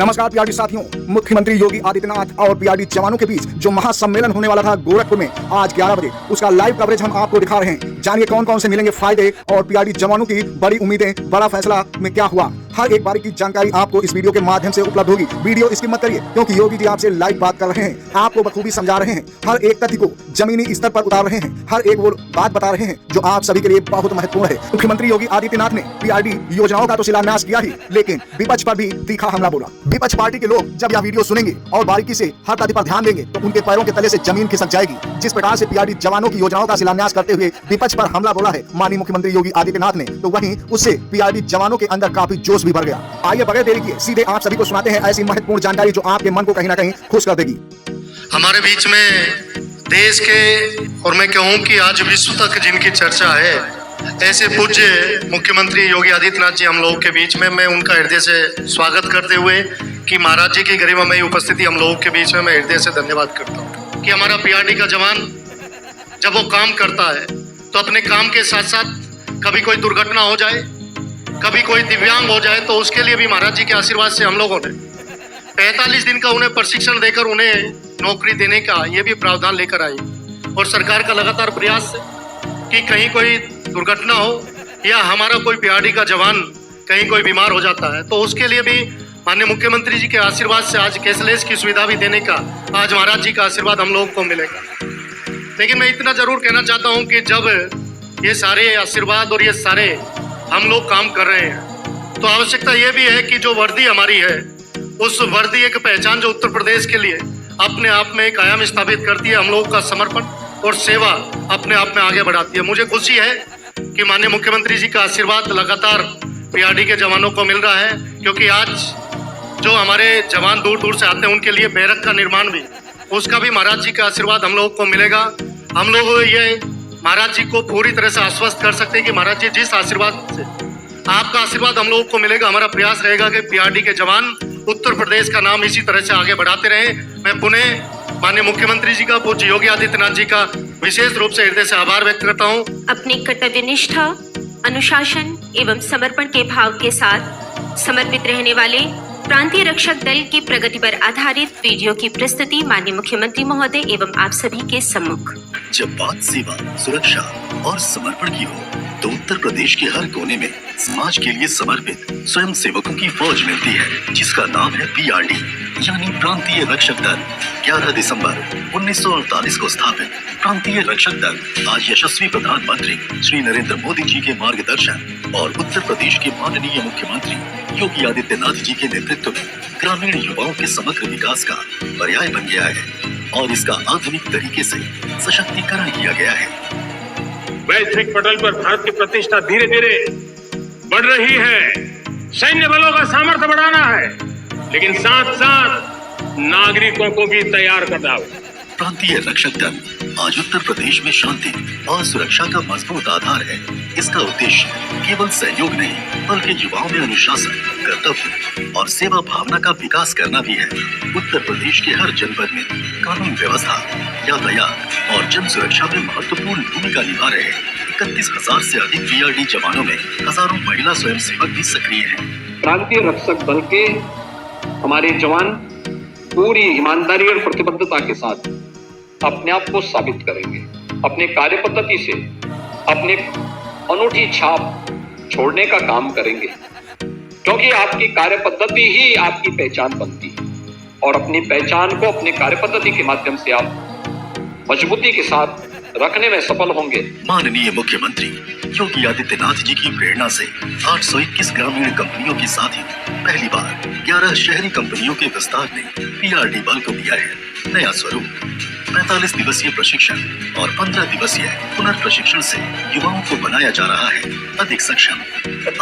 नमस्कार पीआरडी साथियों, मुख्यमंत्री योगी आदित्यनाथ और पीआरडी जवानों के बीच जो महासम्मेलन होने वाला था गोरखपुर में आज 11 बजे, उसका लाइव कवरेज हम आपको दिखा रहे हैं। जानिए कौन कौन से मिलेंगे फायदे और पीआरडी जवानों की बड़ी उम्मीदें, बड़ा फैसला में क्या हुआ। हर एक बारी की जानकारी आपको इस वीडियो के माध्यम से उपलब्ध होगी। वीडियो स्किप मत करिए क्योंकि योगी जी आपसे लाइव बात कर रहे हैं, आपको बखूबी समझा रहे हैं, हर एक तथ्य को जमीनी स्तर पर उतार रहे हैं, हर एक वो बात बता रहे हैं जो आप सभी के लिए बहुत महत्वपूर्ण है। मुख्यमंत्री योगी आदित्यनाथ ने पीआरडी योजनाओं का तो शिलान्यास किया ही, लेकिन विपक्ष पर भी तीखा हमला बोला। विपक्ष पार्टी के लोग जब यह वीडियो सुनेंगे और बारीकी से हर तथ्य पर ध्यान देंगे तो उनके पैरों के तले से जमीन खिसक जाएगी। जिस प्रकार से पीआरडी जवानों की योजनाओं का शिलान्यास करते हुए विपक्ष पर हमला बोला है माननीय मुख्यमंत्री योगी आदित्यनाथ ने, तो वहीं उससे पीआरडी जवानों के अंदर काफी जोश भी भर गया। आइए बगैर देरी किए सीधे आप सभी को सुनाते हैं ऐसी महत्वपूर्ण जानकारी जो आपके मन को कहीं ना कहीं खुश कर देगी। हमारे बीच में देश के और मैं कहूं कि आज विश्व तक जिनकी चर्चा है, ऐसे पूज्य मुख्यमंत्री योगी आदित्यनाथ जी हम लोगों के बीच में, मैं उनका हृदय से स्वागत करते हुए कि महाराज जी की गरिमामयी उपस्थिति हम लोगों के बीच में मैं हृदय से धन्यवाद करता हूँ कि हमारा पीआरडी का जवान जब वो काम करता है तो अपने काम के साथ साथ कभी कोई दुर्घटना हो जाए, कभी कोई दिव्यांग हो जाए, तो उसके लिए भी महाराज जी के आशीर्वाद से हम लोगों ने 45 दिन का उन्हें प्रशिक्षण देकर उन्हें नौकरी देने का ये भी प्रावधान लेकर आई। और सरकार का लगातार प्रयास है कि कहीं कोई दुर्घटना हो या हमारा कोई पीआरडी का जवान कहीं कोई बीमार हो जाता है तो उसके लिए भी माननीय मुख्यमंत्री जी के आशीर्वाद से आज कैशलेस की सुविधा भी देने का आज महाराज जी का आशीर्वाद हम लोगों को मिलेगा। लेकिन मैं इतना जरूर कहना चाहता हूँ कि जब ये सारे आशीर्वाद और ये सारे हम लोग काम कर रहे हैं तो आवश्यकता ये भी है कि जो वर्दी हमारी है, उस वर्दी एक पहचान जो उत्तर प्रदेश के लिए अपने आप में एक आयाम स्थापित करती है। हम लोगों का समर्पण और सेवा अपने आप में आगे बढ़ाती है। मुझे खुशी है कि माननीय मुख्यमंत्री जी का आशीर्वाद लगातार पीआरडी के जवानों को मिल रहा है, क्योंकि आज जो हमारे जवान दूर दूर से आते हैं उनके लिए बैरक का निर्माण भी, उसका भी महाराज जी का आशीर्वाद हम लोगों को मिलेगा। हम लोग ये महाराज जी को पूरी तरह से आश्वस्त कर सकते हैं कि महाराज जी जिस आशीर्वाद से आपका आशीर्वाद हम लोगों को मिलेगा, हमारा प्रयास रहेगा कि पीआरडी के जवान उत्तर प्रदेश का नाम इसी तरह से आगे बढ़ाते रहें। मैं पुनः माननीय मुख्यमंत्री जी का, पूज्य योगी आदित्यनाथ जी का विशेष रूप से हृदय से आभार व्यक्त करता हूँ। अपने कर्तव्य निष्ठा, अनुशासन एवं समर्पण के भाव के साथ समर्पित रहने वाले प्रांतीय रक्षक दल की प्रगति पर आधारित वीडियो की प्रस्तुति माननीय मुख्यमंत्री महोदय एवं आप सभी के सम्मुख। जब बात सेवा, सुरक्षा और समर्पण की हो तो उत्तर प्रदेश के हर कोने में समाज के लिए समर्पित स्वयं सेवकों की फौज मिलती है, जिसका नाम है पीआरडी यानी प्रांतीय रक्षक दल। 11 दिसंबर 1948 को स्थापित प्रांतीय रक्षक दल आज यशस्वी प्रधानमंत्री श्री नरेंद्र मोदी जी के मार्गदर्शन और उत्तर प्रदेश के माननीय मुख्यमंत्री योगी आदित्यनाथ जी के नेतृत्व में ग्रामीण युवाओं के समग्र विकास का पर्याय बन गया है और इसका आधुनिक तरीके से सशक्तिकरण किया गया है। वैश्विक पटल पर भारत की प्रतिष्ठा धीरे धीरे बढ़ रही है। सैन्य बलों का सामर्थ्य बढ़ाना है, लेकिन साथ साथ नागरिकों को भी तैयार करना होगा। प्रांतीय रक्षक दल आज उत्तर प्रदेश में शांति और सुरक्षा का मजबूत आधार है। इसका उद्देश्य केवल सहयोग नहीं बल्कि युवाओं में अनुशासन, कर्तव्य और सेवा भावना का विकास करना भी है। उत्तर प्रदेश के हर जनपद में कानून व्यवस्था, यातायात और जन सुरक्षा में महत्वपूर्ण भूमिका निभा रहे 31,000 से अधिक पीआरडी जवानों में हजारों महिला स्वयंसेवक भी सक्रिय हैं। प्रांतीय रक्षक दल के हमारे जवान पूरी ईमानदारी और प्रतिबद्धता के साथ अपने आप को साबित करेंगे। अपने कार्य पद्धति से अपने अनूठी छाप छोड़ने का काम करेंगे, क्योंकि आपकी कार्य पद्धति ही आपकी पहचान बनती है और अपनी पहचान को अपने कार्य पद्धति के माध्यम से आप मजबूती के साथ रखने में सफल होंगे। माननीय मुख्यमंत्री योगी आदित्यनाथ जी की प्रेरणा से 821 ग्रामीण कंपनियों के साथ ही पहली बार 11 शहरी कंपनियों के विस्तार ने पीआरडी बल को दिया है नया स्वरूप। 45 दिवसीय प्रशिक्षण और 15 दिवसीय पुनर्प्रशिक्षण से युवाओं को बनाया जा रहा है अधिक सक्षम।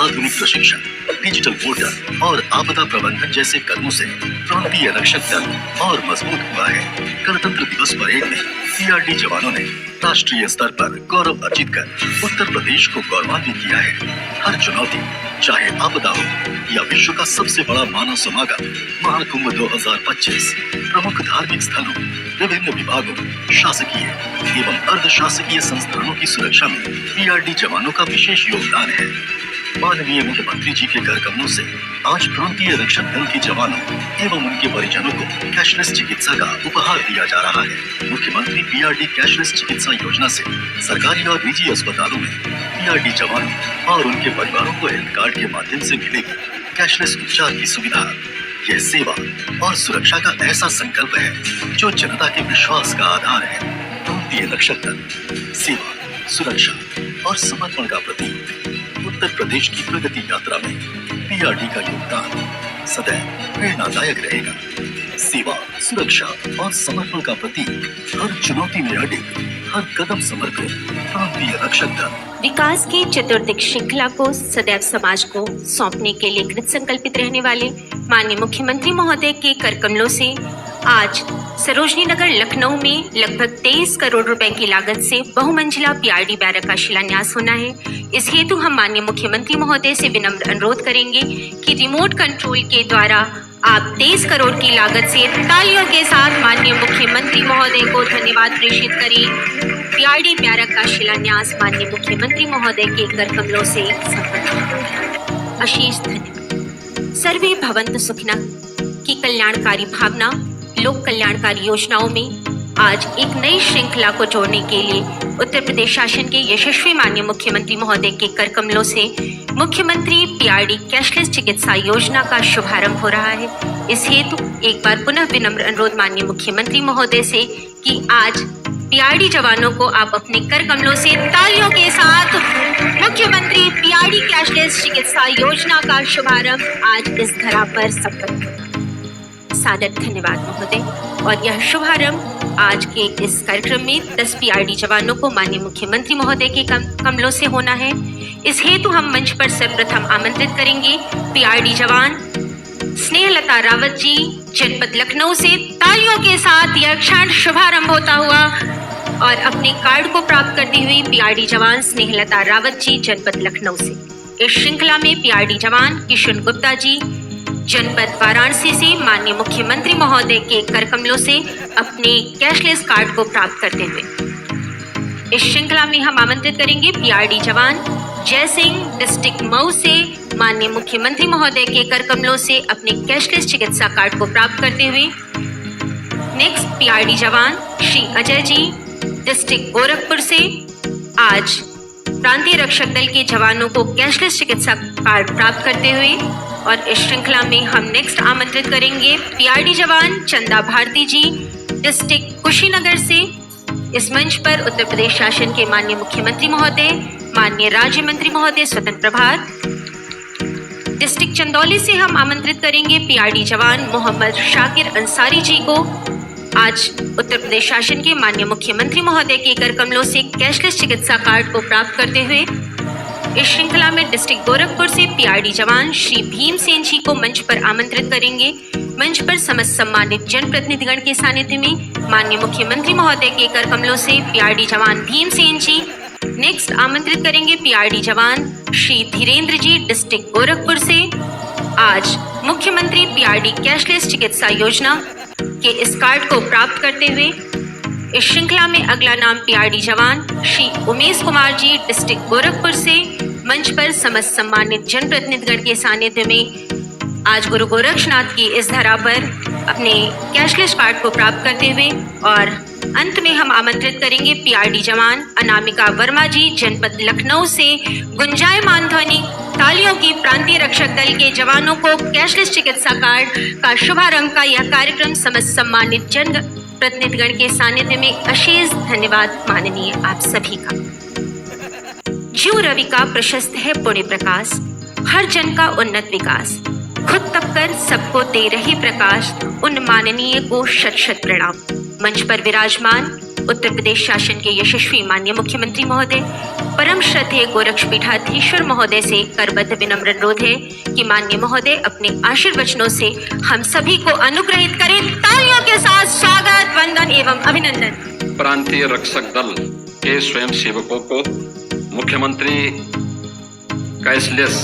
आधुनिक प्रशिक्षण, डिजिटल पोर्टल और आपदा प्रबंधन जैसे कदमों से प्रांतीय रक्षक दल और मजबूत हुआ है। गणतंत्र दिवस परेड में पीआरडी जवानों ने राष्ट्रीय स्तर पर गौरव अर्जित कर उत्तर प्रदेश को गौरवान्वित किया है। हर चुनौती, चाहे आपदा हो या विश्व का सबसे बड़ा मानव समागम महाकुंभ 2025, प्रमुख धार्मिक स्थलों, विभिन्न विभागों, शासकीय एवं अर्धशासकीय संस्थानों की सुरक्षा में पीआरडी जवानों का विशेष योगदान है। माननीय मुख्यमंत्री जी के कर कमलों से आज प्रांतीय रक्षक दल के जवानों एवं उनके परिजनों को कैशलेस चिकित्सा का उपहार दिया जा रहा है। मुख्यमंत्री पीआरडी कैशलेस चिकित्सा योजना से सरकारी और निजी अस्पतालों में पीआरडी जवानों और उनके परिवारों को हेल्थ कार्ड के माध्यम से मिलेगी कैशलेस उपचार की सुविधा। यह सेवा और सुरक्षा का ऐसा संकल्प है जो जनता के विश्वास का आधार है। प्रांतीय रक्षक दल सेवा, सुरक्षा और समर्पण का प्रतीक। उत्तर प्रदेश की प्रगति यात्रा में पीआरडी का योगदान सदैव प्रेरणादायक रहेगा। सेवा, सुरक्षा और समर्पण का प्रतीक, हर चुनौती में अडिग, हर कदम समर्पित, प्रांतीय रक्षक दल। विकास की चतुर्दिक श्रृंखला को सदैव समाज को सौंपने के लिए कृत संकल्पित रहने वाले माननीय मुख्यमंत्री महोदय के कर कमलों से आज सरोजनी नगर लखनऊ में लगभग 23 करोड़ रुपए की लागत से बहुमंजिला पीआरडी बैरक का शिलान्यास होना है। इस हेतु हम माननीय मुख्यमंत्री महोदय से विनम्र अनुरोध करेंगे कि रिमोट कंट्रोल के द्वारा आप 23 करोड़ की लागत से तालियों के साथ माननीय मुख्यमंत्री महोदय को धन्यवाद प्रेषित करें। पीआरडी बैरक का शिलान्यास माननीय मुख्यमंत्री महोदय के कर कमलों से संपन्न। अशेष धन्यवाद। सर्वे भवन्तु सुखिनः की कल्याणकारी भावना लोक कल्याणकारी योजनाओं में आज एक नई श्रृंखला को जोड़ने के लिए उत्तर प्रदेश शासन के यशस्वी माननीय मुख्यमंत्री महोदय के कर कमलों से मुख्यमंत्री पीआरडी कैशलेस चिकित्सा योजना का शुभारंभ हो रहा है। इस हेतु एक बार पुनः विनम्र अनुरोध माननीय मुख्यमंत्री महोदय से कि आज पीआरडी जवानों को आप अपने कर कमलों से तालियों के साथ मुख्यमंत्री पीआरडी कैशलेस चिकित्सा योजना का शुभारंभ आज इस धरा पर संपन्न। सादर धन्यवाद महोदय। और यह शुभारंभ आज के इस कार्यक्रम में 10 पीआरडी जवानों को माननीय मुख्यमंत्री महोदय के कमलों से होना है। इस हेतु हम मंच पर सर्वप्रथम आमंत्रित करेंगे पीआरडी जवान स्नेहलता रावत जी जनपद लखनऊ से। तालियों के साथ यह क्षण शुभारंभ होता हुआ और अपने कार्ड को प्राप्त करती हुई पीआरडी जवान स्नेहलता रावत जी जनपद लखनऊ से। इस श्रृंखला में पीआरडी जवान किशन गुप्ता जी जनपद वाराणसी से माननीय मुख्यमंत्री महोदय के कर कमलों से अपने कैशलेस कार्ड को प्राप्त करते हुए। इस श्रृंखला में हम आमंत्रित करेंगे पीआरडी जवान जय सिंह डिस्ट्रिक्ट मऊ से माननीय मुख्यमंत्री महोदय के कर कमलों से अपने कैशलेस चिकित्सा कार्ड को प्राप्त करते हुए। नेक्स्ट पीआरडी जवान श्री अजय जी डिस्ट्रिक्ट गोरखपुर से आज प्रांतीय रक्षक दल के जवानों को कैशलेस चिकित्सा कार्ड प्राप्त करते हुए। और इस श्रृंखला में हम नेक्स्ट आमंत्रित करेंगे पीआरडी जवान चंदा भारती जी डिस्ट्रिक्ट कुशीनगर से। इस मंच पर उत्तर प्रदेश शासन के माननीय मुख्यमंत्री महोदय, माननीय राज्य मंत्री महोदय स्वतंत्र प्रभार। डिस्ट्रिक्ट चंदौली से हम आमंत्रित करेंगे पीआरडी जवान मोहम्मद शाकिर अंसारी जी को आज उत्तर प्रदेश शासन के माननीय मुख्यमंत्री महोदय के कर कमलों से कैशलेस चिकित्सा कार्ड को प्राप्त करते हुए। इस श्रृंखला में डिस्ट्रिक्ट गोरखपुर से पीआरडी जवान श्री भीमसेन जी को मंच पर आमंत्रित करेंगे। मंच पर समस्त सम्मानित जनप्रतिनिधिगण के सानिध्य में माननीय मुख्यमंत्री महोदय के कर कमलों से पीआरडी जवान भीमसेन जी। नेक्स्ट आमंत्रित करेंगे पीआरडी जवान श्री धीरेन्द्र जी डिस्ट्रिक्ट गोरखपुर से आज मुख्यमंत्री पीआरडी कैशलेस चिकित्सा योजना के इस कार्ड को प्राप्त करते हुए। इस श्रृंखला में अगला नाम पीआरडी जवान श्री उमेश कुमार जी डिस्ट्रिक्ट गोरखपुर से मंच पर समस्त सम्मानित जनप्रतिनिधिगण के सानिध्य में आज गुरु गोरक्षनाथ की इस धरा पर अपने कैशलेस कार्ड को प्राप्त करते हुए। और अंत में हम आमंत्रित करेंगे पीआरडी जवान अनामिका वर्मा जी जनपद लखनऊ से गुंजायमान ध्वनि तालियों की प्रांतीय रक्षक दल के जवानों को कैशलेस चिकित्सा कार्ड का शुभारंभ का यह कार्यक्रम समस्त सम्मानित जन प्रतिनिधिगण के सानिध्य में अशेष धन्यवाद माननीय आप सभी का। ज्यों रवि का प्रशस्त है पुण्य प्रकाश, हर जन का उन्नत विकास, खुद तपकर सबको दे रही प्रकाश, उन माननीय को शत शत प्रणाम। मंच पर विराजमान उत्तर प्रदेश शासन के यशस्वी माननीय मुख्यमंत्री महोदय, परम श्रद्धेय गोरक्षपीठाधीश्वर महोदय से करबद्ध विनम्र अनुरोध है कि माननीय महोदय अपने आशीर्वचनों से हम सभी को अनुग्रहित करें। तालियों के साथ स्वागत, वंदन एवं अभिनंदन। प्रांतीय रक्षक दल के स्वयं सेवकों को मुख्यमंत्री कैशलेस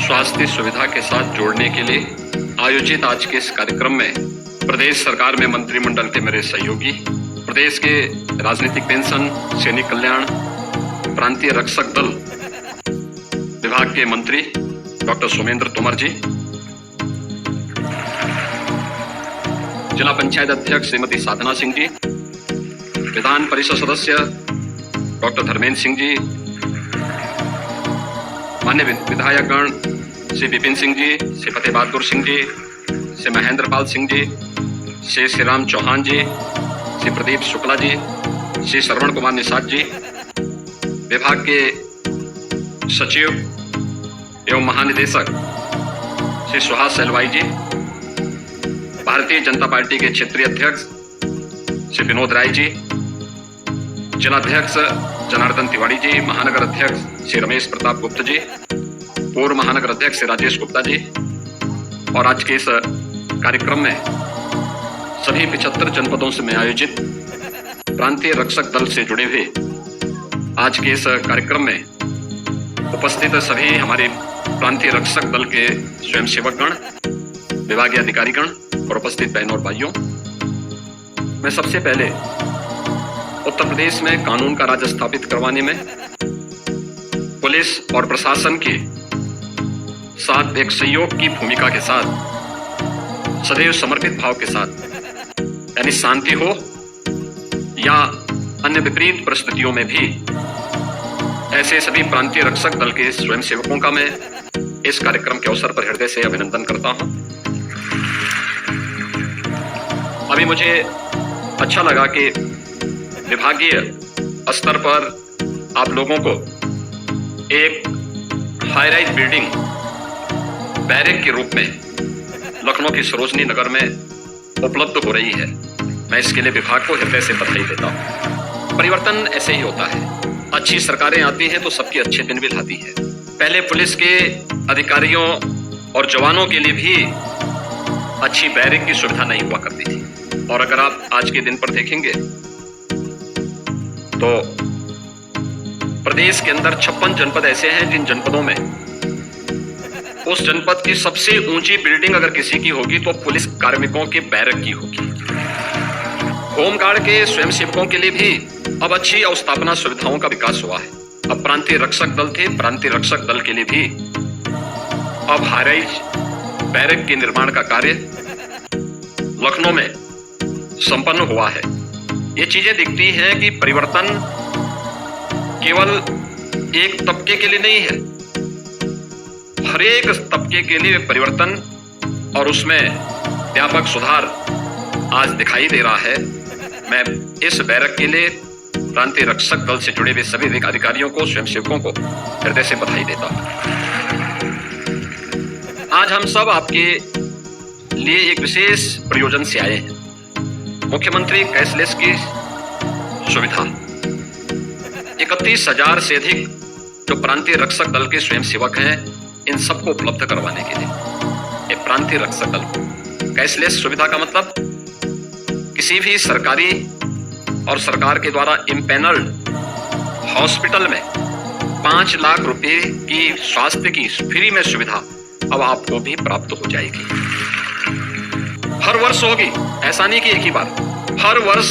स्वास्थ्य सुविधा के साथ जोड़ने के लिए आयोजित आज के इस कार्यक्रम में प्रदेश सरकार में मंत्रिमंडल के मेरे सहयोगी, प्रदेश के राजनीतिक पेंशन, सैनिक कल्याण, प्रांतीय रक्षक दल विभाग के मंत्री डॉक्टर सोमेंद्र तोमर जी, जिला पंचायत अध्यक्ष श्रीमती साधना सिंह जी, विधान परिषद सदस्य डॉक्टर धर्मेंद्र सिंह जी, मान्य विधायकगण श्री विपिन सिंह जी, श्री फतेह बहादुर सिंह जी, श्री महेंद्र पाल सिंह जी, श्री श्रीराम चौहान जी, श्री प्रदीप शुक्ला जी, श्री श्रवण कुमार निषाद जी, विभाग के सचिव एवं महानिदेशक श्री सुहास सेलवाई जी, भारतीय जनता पार्टी के क्षेत्रीय अध्यक्ष श्री विनोद राय जी, जिलाध्यक्ष जनार्दन तिवारी जी, महानगर अध्यक्ष श्री रमेश प्रताप गुप्ता जी, पूर्व महानगर अध्यक्ष श्री राजेश गुप्ता जी, और आज के इस कार्यक्रम में सभी 75 जनपदों से में आयोजित प्रांतीय रक्षक दल से जुड़े हुए आज के इस कार्यक्रम में उपस्थित सभी हमारे प्रांतीय रक्षक दल के स्वयंसेवक गण, विभागीय अधिकारीगण और उपस्थित बहनों और भाइयों, मैं सबसे पहले उत्तर प्रदेश में कानून का राज स्थापित करवाने में पुलिस और प्रशासन के साथ एक सहयोग की भूमिका के साथ सदैव समर्पित भाव के साथ, यानी शांति हो या अन्य विपरीत परिस्थितियों में भी ऐसे सभी प्रांतीय रक्षक दल के स्वयंसेवकों का मैं इस कार्यक्रम के अवसर पर हृदय से अभिनंदन करता हूं। अभी मुझे अच्छा लगा कि विभागीय स्तर पर आप लोगों को एक हाई राइज बिल्डिंग बैरक के रूप में लखनऊ की सरोजनी नगर में उपलब्ध हो रही है। मैं इसके लिए विभाग को हृदय से बधाई देता हूं। परिवर्तन ऐसे ही होता है, अच्छी सरकारें आती हैं तो सबके अच्छे दिन भी लाती है। पहले पुलिस के अधिकारियों और जवानों के लिए भी अच्छी बैरक की सुविधा नहीं हुआ करती थी, और अगर आप आज के दिन पर देखेंगे तो प्रदेश के अंदर 56 जनपद ऐसे हैं जिन जनपदों में उस जनपद की सबसे ऊंची बिल्डिंग अगर किसी की होगी तो पुलिस कार्मिकों के बैरक की होगी। होमगार्ड के स्वयंसेवकों के लिए भी अब अच्छी अवस्थापना सुविधाओं का विकास हुआ है। अब प्रांतीय रक्षक दल थे, प्रांतीय रक्षक दल के लिए भी अब हाईराइज बैरक के निर्माण का कार्य लखनऊ में संपन्न हुआ है। ये चीजें दिखती हैं कि परिवर्तन केवल एक तबके के लिए नहीं है, हर एक तबके के लिए परिवर्तन और उसमें व्यापक सुधार आज दिखाई दे रहा है। मैं इस बैरक के लिए प्रांतीय रक्षक दल से जुड़े हुए सभी अधिकारियों को, स्वयंसेवकों को हृदय से बधाई देता हूं। आज हम सब आपके लिए एक विशेष प्रयोजन से आए हैं। मुख्यमंत्री कैशलेस की सुविधा 31,000 से अधिक जो प्रांतीय रक्षक दल के स्वयंसेवक हैं, इन सबको उपलब्ध करवाने के लिए एक प्रांतीय रक्षक दल कैशलेस सुविधा का मतलब किसी भी सरकारी और सरकार के द्वारा इम्पैनल्ड हॉस्पिटल में 5 लाख रुपए की स्वास्थ्य की फ्री में सुविधा अब आपको भी प्राप्त हो जाएगी। हर वर्ष होगी, ऐसा नहीं कि एक ही बार, हर वर्ष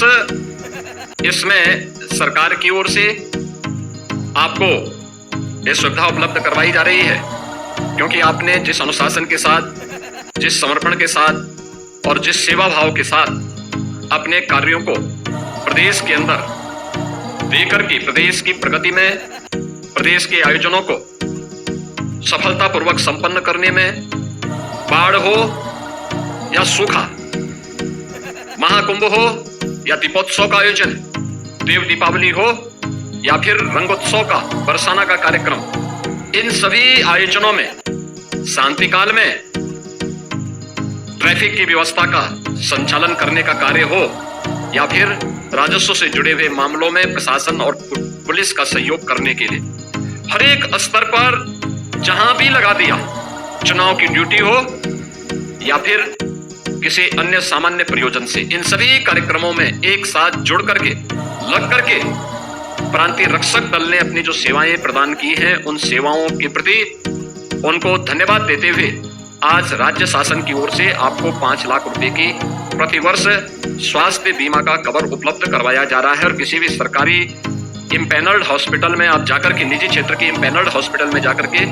इसमें सरकार की ओर से आपको ये सुविधा उपलब्ध करवाई जा रही है, क्योंकि आपने जिस अनुशासन के साथ, जिस समर्पण के साथ और जिस सेवा भाव के साथ अपने कार्यों को प्रदेश के अंदर देकर के प्रदेश की प्रगति में, प्रदेश के आयोजनों को सफलतापूर्वक संपन्न करने में, बाढ़ हो या सूखा, महाकुंभ हो या दीपोत्सव का आयोजन, देव दीपावली हो या फिर रंगोत्सव का, बरसाना का कार्यक्रम, इन सभी आयोजनों में शांति काल में ट्रैफिक की व्यवस्था का संचालन करने का कार्य हो या फिर राजस्व से जुड़े हुए मामलों में प्रशासन और पुलिस का सहयोग करने के लिए हर एक स्तर पर जहां भी लगा दिया, चुनाव की ड्यूटी हो या फिर किसी अन्य सामान्य प्रयोजन से, इन सभी कार्यक्रमों में एक साथ जुड़ करके, लग करके प्रांतीय रक्षक दल ने अपनी जो सेवाएं प्रदान की हैं, उन सेवाओं के प्रति उनको धन्यवाद देते हुए आज राज्य शासन की ओर से आपको 5 लाख रुपए की प्रतिवर्ष स्वास्थ्य बीमा का कवर उपलब्ध करवाया जा रहा है। और किसी भी सरकारी इम्पैनल्ड हॉस्पिटल में आप जाकर के, निजी क्षेत्र के इम्पैनल्ड हॉस्पिटल में जाकर के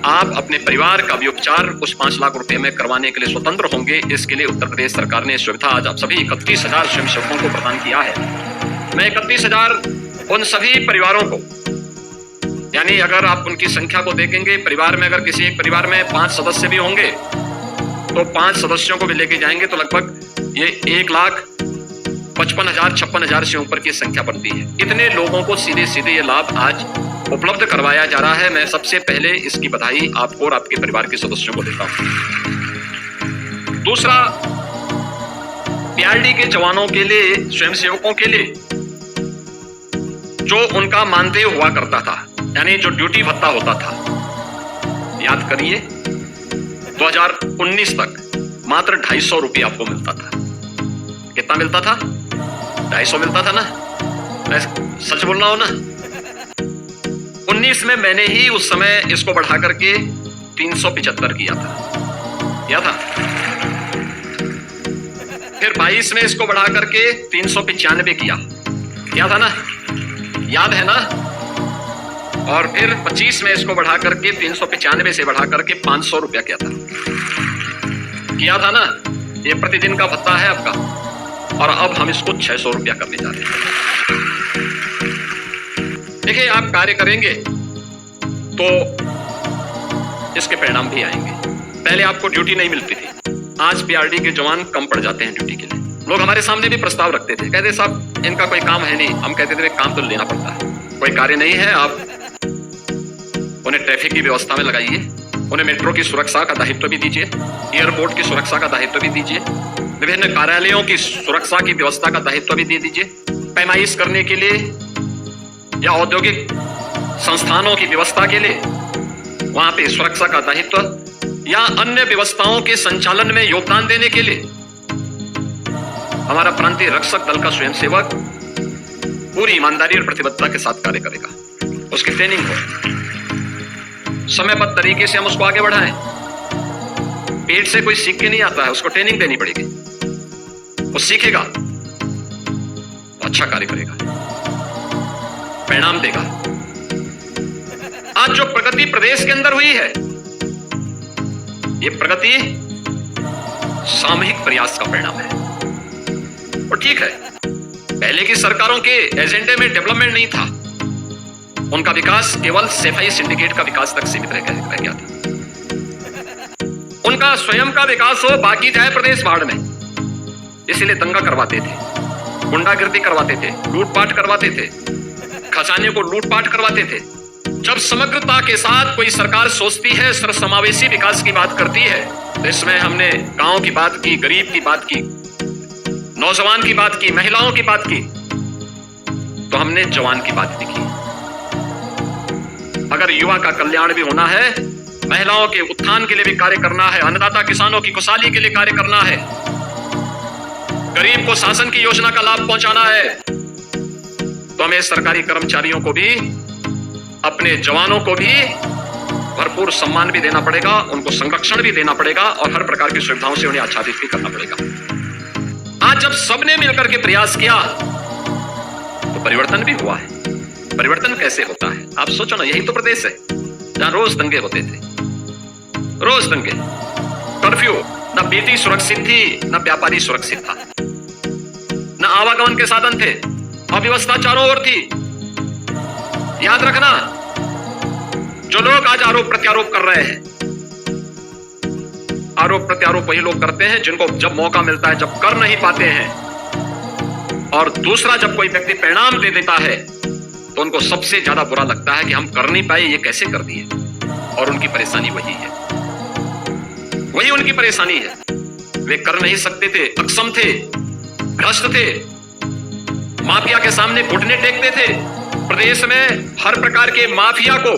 आप अपने परिवार का भी उपचार उस 5 लाख रुपए में करवाने के लिए स्वतंत्र होंगे। इसके लिए उत्तर प्रदेश सरकार ने सुविधा आज आप सभी 31,000 स्वयंसेवकों को प्रदान किया है। मैं 31,000 उन सभी परिवारों को, यानी अगर आप उनकी संख्या को देखेंगे, परिवार में अगर किसी एक परिवार में 5 सदस्य भी होंगे तो 5 सदस्यों को भी लेके जाएंगे तो लगभग ये 1,55,000-56,000 से ऊपर की संख्या बनती है। इतने लोगों को सीधे सीधे ये लाभ आज उपलब्ध करवाया जा रहा है। मैं सबसे पहले इसकी बधाई आपको और आपके परिवार के सदस्यों को देता हूं। दूसरा, पीआरडी के जवानों के लिए, स्वयंसेवकों के लिए जो उनका मानदेय हुआ करता था, यानी जो ड्यूटी भत्ता होता था, याद करिए 2019 तक मात्र 250 रुपये आपको मिलता था। कितना मिलता था? 250 मिलता था ना? मैं सच बोल रहा हूं ना? 19 में मैंने ही उस समय इसको बढ़ा करके 375 किया था। फिर 22 में इसको बढ़ा करके 395 किया था ना? याद है ना? और फिर 25 में इसको बढ़ा करके 395 से बढ़ा करके 500 रुपया किया था ना? ये प्रतिदिन का भत्ता है आपका, और अब हम इसको 600 रुपया करने जा रहे हैं। देखिए, आप कार्य करेंगे तो इसके परिणाम भी आएंगे। पहले आपको ड्यूटी नहीं मिलती थी, आज पीआरडी के जवान कम पड़ जाते हैं ड्यूटी के लिए। लोग हमारे सामने भी प्रस्ताव रखते थे, कहते साहब इनका कोई काम है नहीं। हम कहते थे काम तो लेना पड़ता है, कोई कार्य नहीं है, आप उन्हें ट्रैफिक की व्यवस्था में लगाइए, उन्हें मेट्रो की सुरक्षा का दायित्व भी दीजिए, एयरपोर्ट की सुरक्षा का दायित्व भी दीजिए, विभिन्न कार्यालयों की सुरक्षा की व्यवस्था का दायित्व भी दे दीजिए। पैमाइश करने के लिए या औद्योगिक संस्थानों की व्यवस्था के लिए वहां पे सुरक्षा का दायित्व या अन्य व्यवस्थाओं के संचालन में योगदान देने के लिए हमारा प्रांतीय रक्षक दल का स्वयंसेवक पूरी ईमानदारी और प्रतिबद्धता के साथ कार्य करेगा। उसकी ट्रेनिंग हो, समयबद्ध तरीके से हम उसको आगे बढ़ाएं। पेट से कोई सीख के नहीं आता है, उसको ट्रेनिंग देनी पड़ेगी। वो सीखेगा तो अच्छा कार्य करेगा, परिणाम देगा। आज जो प्रगति प्रदेश के अंदर हुई है, ये प्रगति सामूहिक प्रयास का परिणाम है। और ठीक है, पहले की सरकारों के एजेंडे में डेवलपमेंट नहीं था, उनका विकास केवल सफाई सिंडिकेट का विकास तक सीमित रह गया था। उनका स्वयं का विकास हो, बाकी जाए प्रदेश बाढ़ में, इसलिए दंगा करवाते थे, गुंडागिर्दी करवाते थे, लूटपाट करवाते थे, खजाने को लूटपाट करवाते थे। जब समग्रता के साथ कोई सरकार सोचती है, सर्वसमावेशी विकास की बात करती है, तो इसमें हमने गांव की बात की, गरीब की बात की, नौजवान की बात की, महिलाओं की बात की, तो हमने जवान की बात भी की। अगर युवा का कल्याण भी होना है, महिलाओं के उत्थान के लिए भी कार्य करना है, अन्नदाता किसानों की खुशहाली के लिए कार्य करना है, गरीब को शासन की योजना का लाभ पहुंचाना है, तो हमें सरकारी कर्मचारियों को भी, अपने जवानों को भी भरपूर सम्मान भी देना पड़ेगा, उनको संरक्षण भी देना पड़ेगा और हर प्रकार की सुविधाओं से उन्हें आच्छादित भी करना पड़ेगा। आज जब सबने मिलकर के प्रयास किया तो परिवर्तन भी हुआ है। परिवर्तन कैसे होता है आप सोचो ना, यही तो प्रदेश है जहां रोज दंगे होते थे, रोज दंगे, कर्फ्यू, ना बेटी सुरक्षित थी, ना व्यापारी सुरक्षित था, ना आवागमन के साधन थे, अव्यवस्था चारों ओर थी। याद रखना, जो लोग आज आरोप प्रत्यारोप कर रहे हैं, आरोप प्रत्यारोप वही लोग करते हैं जिनको जब मौका मिलता है, जब कर नहीं पाते हैं, और दूसरा जब कोई व्यक्ति परिणाम दे देता है तो उनको सबसे ज्यादा बुरा लगता है कि हम कर नहीं पाए, ये कैसे कर दिए। और उनकी परेशानी वही है, वही उनकी परेशानी है। वे कर नहीं सकते थे, अक्षम थे, भ्रष्ट थे, माफिया के सामने घुटने टेकते थे। प्रदेश में हर प्रकार के माफिया को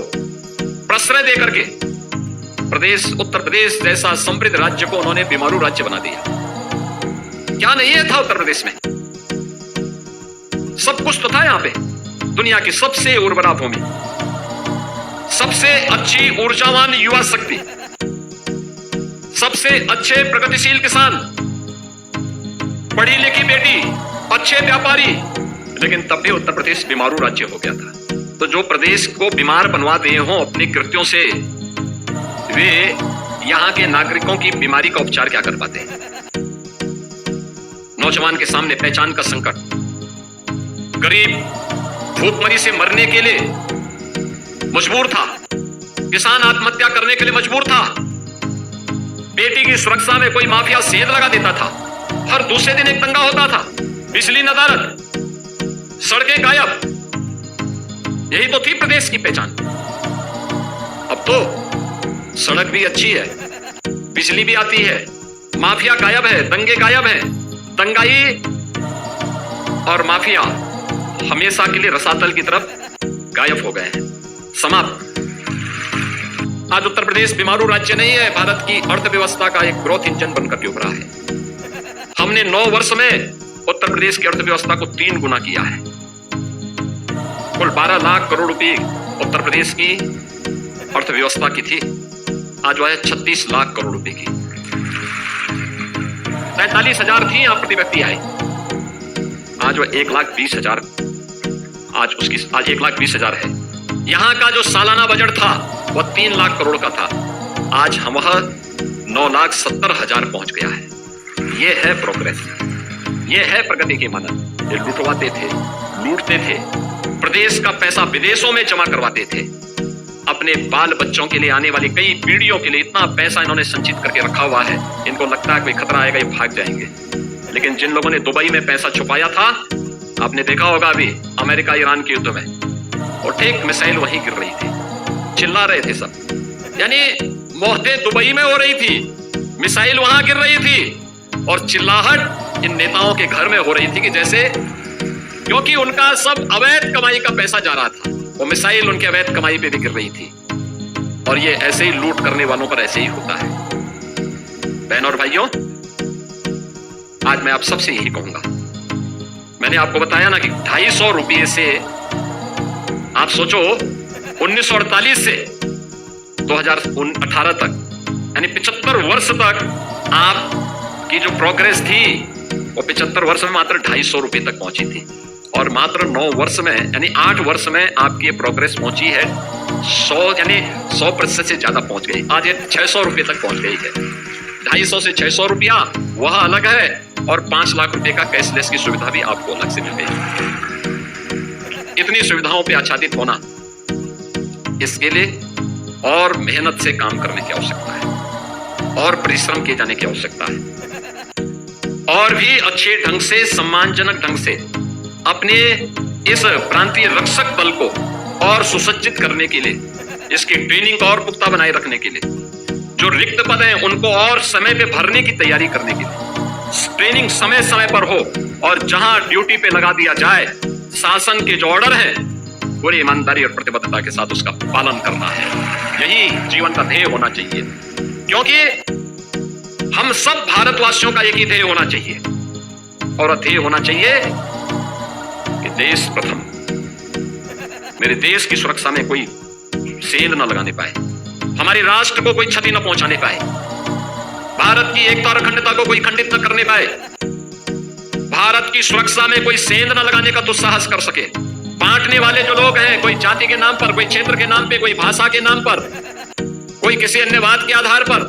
प्रश्रय देकर के प्रदेश, उत्तर प्रदेश जैसा समृद्ध राज्य को उन्होंने बीमारू राज्य बना दिया। क्या नहीं है था उत्तर प्रदेश में? सब कुछ तो था यहां पे। दुनिया की सबसे उर्वरा भूमि, सबसे अच्छी ऊर्जावान युवा शक्ति, सबसे अच्छे प्रगतिशील किसान, पढ़ी लिखी बेटी, अच्छे व्यापारी, लेकिन तब भी उत्तर प्रदेश बीमारू राज्य हो गया था। तो जो प्रदेश को बीमार बनवा दिए हों अपने कृत्यों से, वे यहाँ के नागरिकों की बीमारी का उपचार क्या कर पाते हैं? नौजवान के सामने पहचान का संकट, गरीब भूखमरी से मरने के लिए मजबूर था, किसान आत्महत्या करने के लिए मजबूर था, बेटी की सुरक्षा में कोई माफिया सेंध लगा देता था, हर दूसरे दिन एक दंगा होता था, बिजली नदारद, सड़कें गायब, यही तो थी प्रदेश की पहचान। अब तो सड़क भी अच्छी है, बिजली भी आती है, माफिया गायब है, दंगे गायब है, दंगाई और माफिया हमेशा के लिए रसातल की तरफ गायब हो गए हैं, समाप्त। आज उत्तर प्रदेश बीमारू राज्य नहीं है, भारत की अर्थव्यवस्था का एक ग्रोथ इंजन बनकर के उभरा है। हमने 9 वर्ष में उत्तर प्रदेश की अर्थव्यवस्था को 3 गुना किया है। कुल 12 लाख करोड़ रुपए उत्तर प्रदेश की अर्थव्यवस्था की थी, आज वह है 36 लाख करोड़ रुपए की। 43,000 थी यहां प्रति व्यक्ति आय, आज वह 1,20,000, आज 1,20,000 है। यहां का जो सालाना बजट था वह 3 लाख करोड़ का था, आज हम वह 9,70,000 पहुंच गया है। यह है प्रोग्रेस, यह है प्रगति की मदद। ये लुटवाते थे, लूटते थे, प्रदेश का पैसा विदेशों में जमा करवाते थे, अपने बाल बच्चों के लिए, आने वाली कई पीढ़ियों के लिए इतना पैसा इन्होंने संचित करके रखा हुआ है, इनको लगता है कोई खतरा आएगा ये भाग जाएंगे। लेकिन जिन लोगों ने दुबई में पैसा छुपाया था, आपने देखा होगा अभी अमेरिका ईरान के युद्ध में, और ठीक मिसाइल वहीं गिर रही थी, चिल्ला रहे थे सब, यानी मौतें दुबई में हो रही थी, मिसाइल वहां गिर रही थी, और चिल्लाहट इन नेताओं के घर में हो रही थी कि जैसे, क्योंकि उनका सब अवैध कमाई का पैसा जा रहा था, वो मिसाइल उनके अवैध कमाई पे भी गिर रही थी। और ये ऐसे ही लूट करने वालों पर ऐसे ही होता है। बहनों और भाइयों, आज मैं आप सबसे यही कहूंगा, मैंने आपको बताया ना कि 250 रुपये से, आप सोचो 1948 से 2018 तक, यानी 75 वर्ष तक आपकी जो प्रोग्रेस थी वो 75 वर्ष में मात्र 250 रुपये तक पहुंची थी, और मात्र 9 वर्ष में, यानी 8 वर्ष में आपकी प्रोग्रेस पहुंची है 100% से ज्यादा पहुंच गई। आज ये 600 रुपये तक पहुंच गई है। 250 से 600 रुपया वह अलग है, और 5 लाख रुपए का कैशलेस की सुविधा भी आपको अलग से मिल गई। इतनी सुविधाओं पे आच्छादित होना, इसके लिए और मेहनत से काम करने की आवश्यकता है, और परिश्रम किए जाने की आवश्यकता है, और भी अच्छे ढंग से, सम्मानजनक ढंग से अपने इस प्रांतीय रक्षक बल को और सुसज्जित करने के लिए, इसकी ट्रेनिंग को और पुख्ता बनाए रखने के लिए, जो रिक्त पद हैं उनको और समय पे भरने की तैयारी करने के लिए ट्रेनिंग समय समय पर हो, और जहां ड्यूटी पे लगा दिया जाए, शासन के जो ऑर्डर है पूरी ईमानदारी और प्रतिबद्धता के साथ उसका पालन करना है। यही जीवन का ध्येय होना चाहिए, क्योंकि हम सब भारतवासियों का एक ही ध्येय होना चाहिए, और ध्येय होना चाहिए कि देश प्रथम, मेरे देश की सुरक्षा में कोई सेंध न लगाने पाए, हमारे राष्ट्र को कोई क्षति न पहुंचाने पाए, भारत की एकता और अखंडता को कोई खंडित न करने पाए, भारत की सुरक्षा में कोई सेंध न लगाने का दुस्साहस कर सके। बांटने वाले जो लोग हैं, कोई जाति के नाम पर, कोई क्षेत्र के नाम पे, कोई भाषा के नाम पर, कोई किसी अन्य बात के आधार पर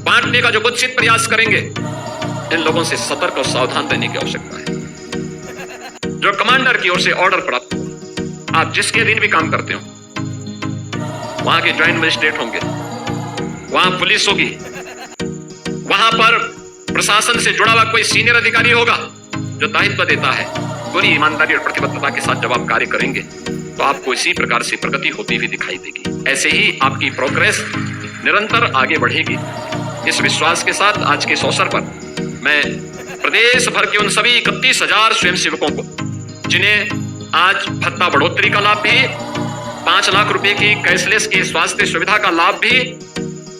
बांटने का जो कुत्सित प्रयास करेंगे, इन लोगों से सतर्क और सावधान रहने की आवश्यकता है। जो कमांडर की ओर से ऑर्डर प्राप्त हो, आप जिसके दिन भी काम करते हो, वहां के ज्वाइंट मजिस्ट्रेट होंगे, वहां पुलिस होगी, वहां पर प्रशासन से जुड़ा हुआ कोई सीनियर अधिकारी होगा जो दायित्व देता है, पूरी ईमानदारी और प्रतिबद्धता के साथ जब आप कार्य करेंगे तो आपको इसी प्रकार से प्रगति होती हुई दिखाई देगी। ऐसे ही आपकी प्रोग्रेस निरंतर आगे बढ़ेगी। इस विश्वास के साथ आज के इस अवसर पर मैं प्रदेश भर के उन सभी 31,000 स्वयंसेवकों को, जिन्हें आज भत्ता बढ़ोतरी का लाभ भी, 5 लाख रुपए की कैशलेस की स्वास्थ्य सुविधा का लाभ भी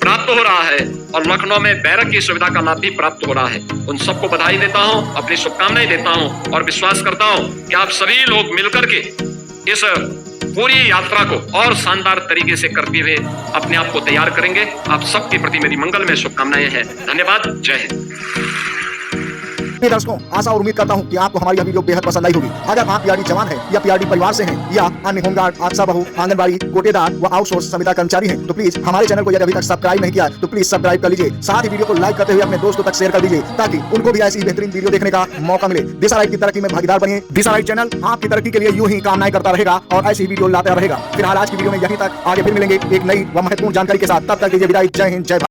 प्राप्त हो रहा है, और लखनऊ में बैरक की सुविधा का लाभ भी प्राप्त हो रहा है, उन सबको बधाई देता हूं, अपनी शुभकामनाएं देता हूं, और विश्वास करता हूं कि आप सभी लोग मिलकर के इस पूरी यात्रा को और शानदार तरीके से करते हुए अपने आप को तैयार करेंगे। आप सबके प्रति मेरी मंगलमय शुभकामनाएं हैं। धन्यवाद। जय हिंद। प्रिय दर्शकों, आशा और उम्मीद करता हूं कि आपको हमारी यह वीडियो बेहद पसंद आई होगी। अगर आप पीआरडी जवान हैं या पीआरडी परिवार से हैं या अन्य होमगार्ड, आशा बहु, आंगनबाड़ी, कोटेदार व आउटसोर्स संविदा कर्मचारी हैं तो प्लीज हमारे चैनल को यदि अभी तक सब्सक्राइब नहीं किया तो प्लीज सब्सक्राइब कर लीजिए। साथ ही वीडियो को लाइक करते हुए अपने दोस्तों तक शेयर कर दीजिए ताकि उनको भी ऐसी बेहतरीन वीडियो देखने का मौका मिले। दिशा राइट की तरक्की में भागीदार बनिए। दिशा राइट चैनल आपकी तरक्की के लिए यूं ही कामनाएं करता रहेगा और ऐसी वीडियो लाता रहेगा। फिलहाल आज की वीडियो में यहीं तक, आगे फिर मिलेंगे एक नई व महत्वपूर्ण जानकारी के साथ। तब तक दीजिए विदाई। जय हिंद, जय भारत।